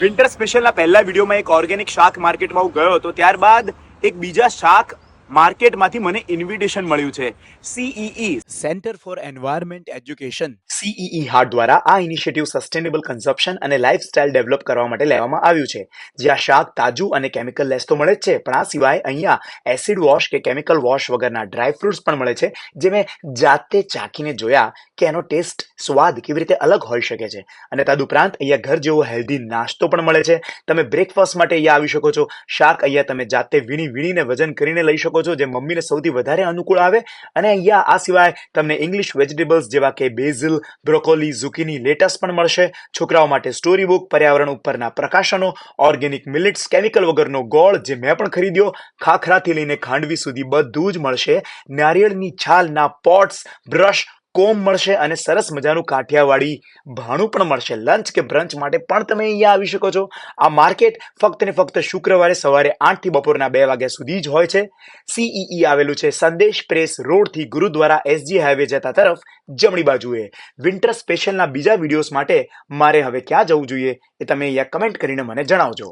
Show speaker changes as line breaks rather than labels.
Winter સ્પેશિયલના પહેલા વિડીયોમાં એક ઓર્ગેનિક શાક માર્કેટમાં હું ગયો હતો. ત્યારબાદ એક બીજા શાક માર્કેટમાંથી મને ઇન્વિટેશન મળ્યું છે. CEE centre for environment education CEE heart દ્વારા આ ઇનિશિયેટિવ સસ્ટેનેબલ કન્ઝપ્શન અને લાઇફસ્ટાઇલ ડેવલપ કરવા માટે લેવામાં આવ્યું છે. જ્યાં શાક તાજું અને કેમિકલ લેસ તો મળે જ છે, પણ આ સિવાય અહીંયા એસિડ વોશ કે કેમિકલ વોશ વગરના ડ્રાય ફ્રૂટ્સ પણ મળે છે, જે મેં જાતે ચાખીને જોયા કે એનો ટેસ્ટ સ્વાદ કેવી રીતે અલગ હોઈ શકે છે. અને તદુપરાંત અહીંયા ઘર જેવો હેલ્ધી નાસ્તો પણ મળે છે. તમે બ્રેકફાસ્ટ માટે અહીંયા આવી શકો છો. શાક અહીંયા તમે જાતે વીણીને વજન કરીને લઈ શકો છો, જે મમ્મીને સૌથી વધારે અનુકૂળ આવે. અને અહીંયા આ સિવાય તમને ઇંગ્લિશ વેજીટેબલ્સ જેવા કે બેઝિલ, બ્રોકોલી, ઝુકીની, લેટસ પણ મળશે. છોકરાઓ માટે સ્ટોરી બુક, પર્યાવરણ ઉપરના પ્રકાશનો, ઓર્ગેનિક મિલેટ્સ, કેમિકલ વગરનો ગોળ જે મેં પણ ખરીદ્યો, ખાખરાથી લઈને ખાંડવી સુધી બધું જ મળશે. નારિયેળની છાલના પોટ્સ, બ્રશ, કોમ મળશે અને સરસ મજાનું કાઠિયાવાડી ભાણું પણ મળશે. લંચ કે બ્રંચ માટે પણ તમે અહીંયા આવી શકો છો. આ માર્કેટ ફક્ત ને ફક્ત શુક્રવારે સવારે 8 થી બપોરના 2 વાગ્યા સુધી જ હોય છે. CEE આવેલું છે સંદેશ પ્રેસ રોડથી ગુરુદ્વારા SG હાઈવે જતા તરફ જમણી બાજુએ. વિન્ટર સ્પેશિયલના બીજા વિડીયોઝ માટે મારે હવે ક્યાં જવું જોઈએ એ તમે અહીંયા કમેન્ટ કરીને મને જણાવજો.